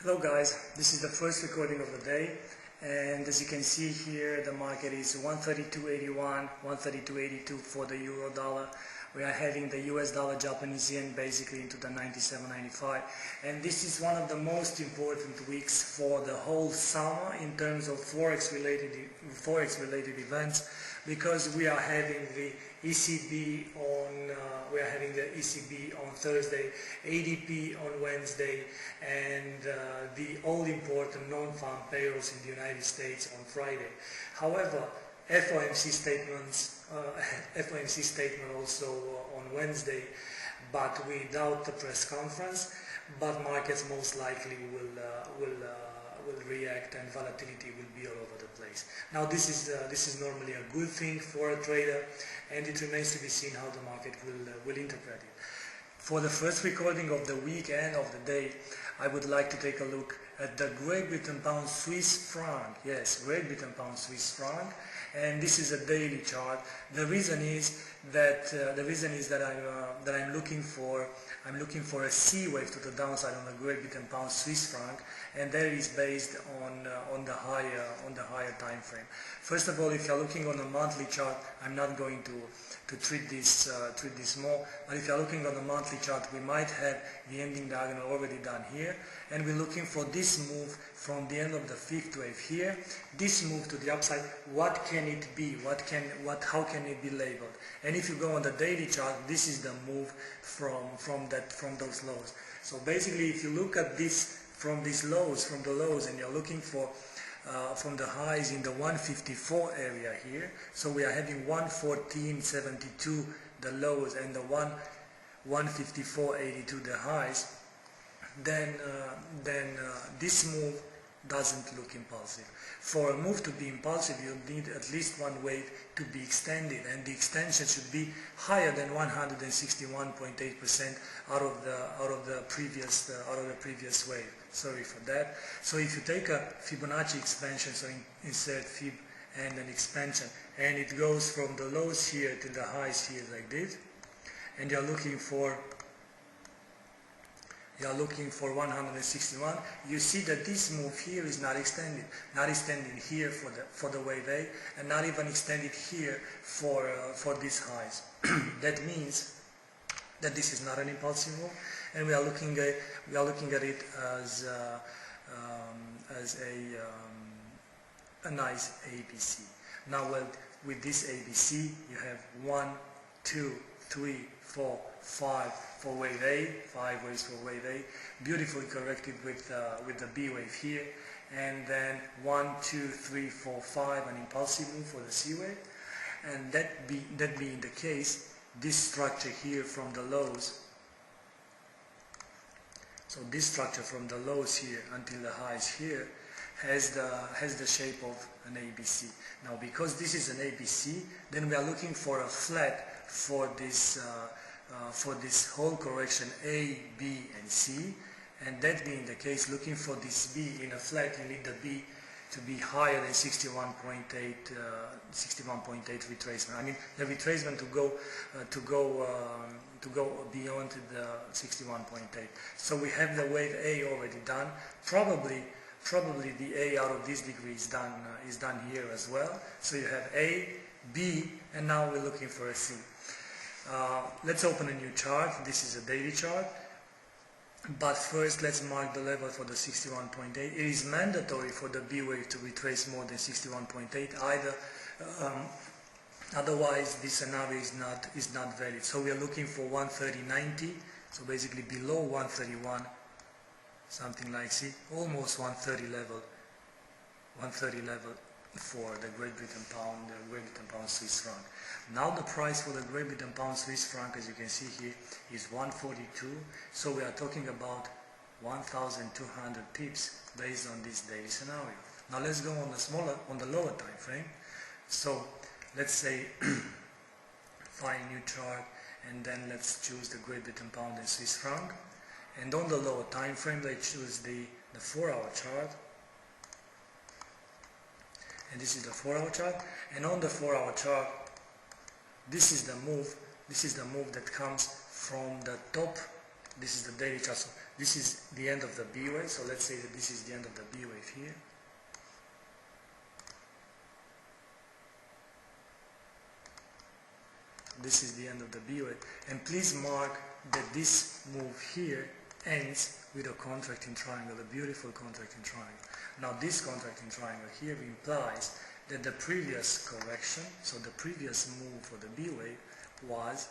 Hello guys, this is the first recording of the day, and as you can see here the market is 132.81, 132.82 for the euro dollar. We are having the US dollar Japanese yen basically into the 97.95, and this is one of the most important weeks for the whole summer in terms of forex related events, because we are having the ECB on Thursday, ADP on Wednesday, and the all-important non-farm payrolls in the United States on Friday. However, FOMC statement also on Wednesday, but without the press conference. But markets most likely will react, and volatility will be all over the place. Now this is normally a good thing for a trader, and it remains to be seen how the market will interpret it. For the first recording of the week and of the day, I would like to take a look at the Great Britain Pound Swiss franc. Yes, Great Britain Pound Swiss franc, and this is a daily chart. The reason is that I'm looking for a C wave to the downside on the Great Britain Pound Swiss franc, and that is based on the higher time frame. First of all, if you're looking on a monthly chart, I'm not going to treat this more, but if you're looking on the monthly chart, we might have the ending diagonal already done here, and we're looking for this move from the end of the fifth wave here, this move to the upside. What can it be? How can it be labeled? And if you go on the daily chart, this is the move from those lows. So basically, if you look at this from the lows, and you're looking for from the highs in the 154 area here, so we are having 114.72 the lows and the 154.82 the highs, then this move doesn't look impulsive. For a move to be impulsive, you need at least one wave to be extended, and the extension should be higher than 161.8% out of the previous wave. Sorry for that. So if you take a Fibonacci expansion, so insert Fib and an expansion, and it goes from the lows here to the highs here like this, and you're looking for 161, you see that this move here is not extended here for the wave A, and not even extended here for these highs. That means that this is not an impulsive move, and we are looking at it as a nice ABC. Now, with this ABC, you have 1, 2, 3, 4, 5 for wave A, 5 waves for wave A, beautifully corrected with the B wave here, and then 1, 2, 3, 4, 5, an impulsive move for the C wave. And that being the case, this structure here from the lows, so this structure from the lows here until the highs here has the shape of an ABC. Now, because this is an ABC, then we are looking for a flat for this whole correction A, B, and C, and that being the case, looking for this B in a flat, you need the B to be higher than 61.8 retracement. I mean, the retracement to go beyond the 61.8. So we have the wave A already done. Probably the A out of this degree is done here as well. So you have A, B, and now we're looking for a C. Let's open a new chart. This is a daily chart. But first, let's mark the level for the 61.8. It is mandatory for the B wave to retrace more than 61.8. Otherwise, this scenario is not valid. So we are looking for 130.90. So basically below 131, something like, see, almost 130 level for the Great Britain Pound, Swiss franc. Now the price for the Great Britain Pound Swiss franc, as you can see here, is 142. So we are talking about 1,200 pips based on this daily scenario. Now let's go on the lower time frame. So let's say find new chart, and then let's choose the Great Britain Pound and Swiss franc. And on the lower time frame, let's choose the 4-hour chart. And this is the 4-hour chart, and on the 4-hour chart, this is the move that comes from the top. This is the daily chart. So This is the end of the B wave, so let's say that this is the end of the B wave here. This is the end of the B wave, and please mark that this move here ends with a contracting triangle, a beautiful contracting triangle. Now this contracting triangle here implies that the previous correction, so the previous move for the B wave was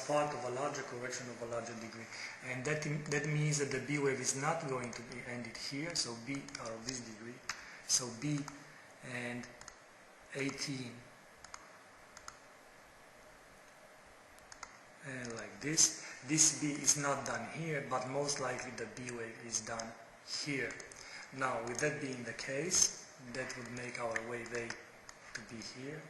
part of a larger correction of a larger degree, and that means that the B wave is not going to be ended here, so B out of this degree, so B and 18 and like this. This B is not done here, but most likely the B wave is done here. Now, with that being the case, that would make our wave A to be here.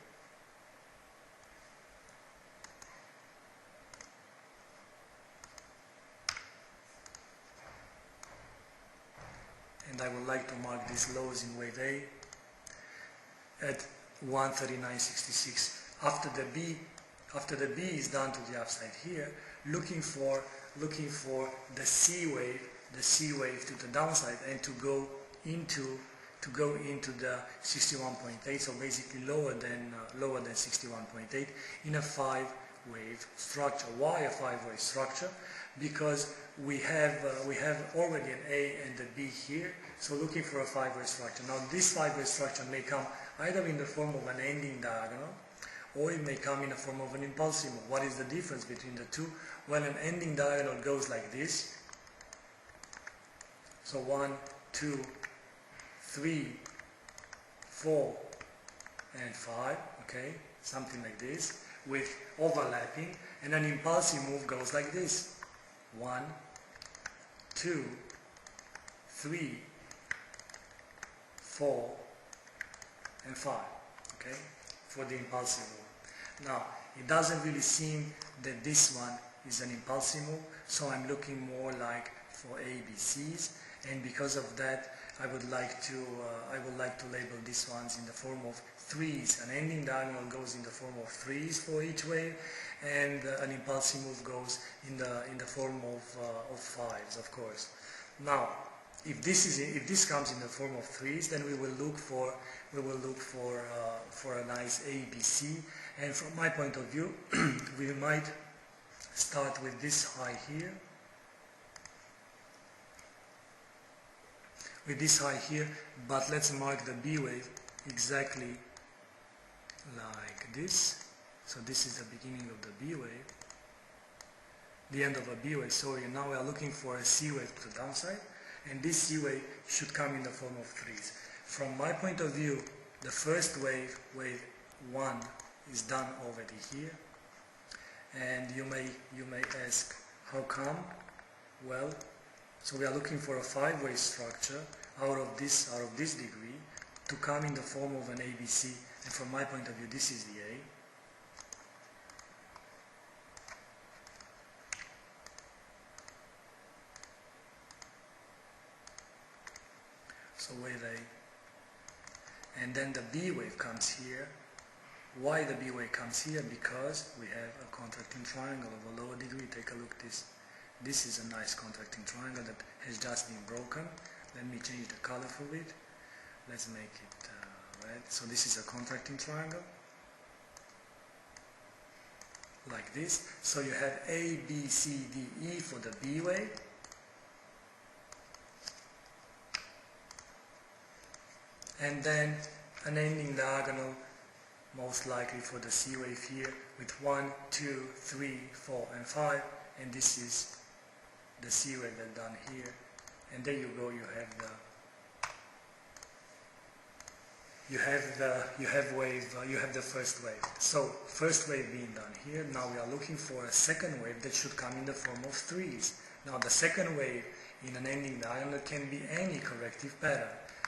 And I would like to mark these lows in wave A at 139.66. After the B is done to the upside here, looking for the C wave to the downside, and to go into the 61.8, so basically lower than 61.8 in a 5-wave structure. Why a 5-wave structure? Because we have already an A and a B here, so looking for a 5-wave structure. Now this 5-wave structure may come either in the form of an ending diagonal, or it may come in the form of an impulsive move. What is the difference between the two? Well, an ending diagonal goes like this. So 1, 2, 3, 4, and 5, okay? Something like this, with overlapping, and an impulsive move goes like this. 1, 2, 3, 4, and 5, okay? For the impulsive move. Now, it doesn't really seem that this one is an impulsive move, so I'm looking more like for ABCs, and because of that, I would like to label these ones in the form of 3s. An ending diagonal goes in the form of 3s for each wave, and an impulsive move goes in the form of 5s, of course. Now, if this comes in the form of 3s, then we will look for a nice ABC. And from my point of view, we might start with this high here. But let's mark the B wave exactly like this. So this is the beginning of the B wave, the end of a B wave, sorry, and now we are looking for a C wave to the downside, and this C wave should come in the form of 3s. From my point of view, the first wave, wave 1, is done already here, and you may ask, how come? Well, so we are looking for a 5-wave structure out of this degree to come in the form of an ABC, and from my point of view, this is the A. So wave A, and then the B wave comes here. Why the B wave comes here? Because we have a contracting triangle of a lower degree. Take a look, this is a nice contracting triangle that has just been broken. Let me change the color for it. Let's make it red. So this is a contracting triangle like this. So you have A, B, C, D, E for the B wave, and then an ending diagonal most likely for the C wave here with 1, 2, 3, 4, and 5, and this is the C wave that's done here, and there you go. You have the first wave. So first wave being done here. Now we are looking for a second wave that should come in the form of 3s. Now the second wave in an ending diagonal can be any corrective pattern.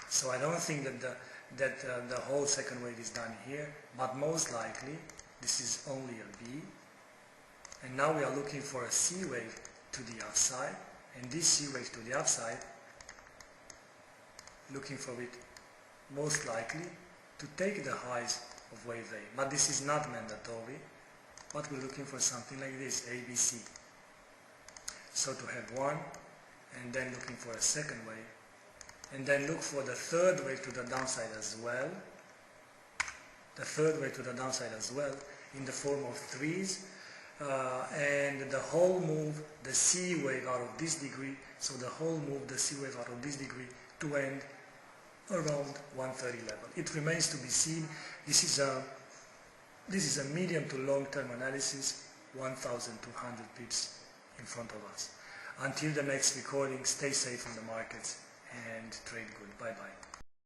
So I don't think that the whole second wave is done here, but most likely this is only a B. And now we are looking for a C wave to the upside, and this C wave to the upside, looking for it most likely to take the highs of wave A. But this is not mandatory. but we're looking for something like this, ABC. So to have one, and then looking for a second wave, and then look for the third wave to the downside as well, the third wave to the downside as well, in the form of threes, and the whole move, the C wave out of this degree, so the whole move, the C wave out of this degree, to end around 130 level. It remains to be seen. This is a medium to long term analysis, 1,200 pips in front of us. Until the next recording, stay safe in the markets and trade good. Bye bye.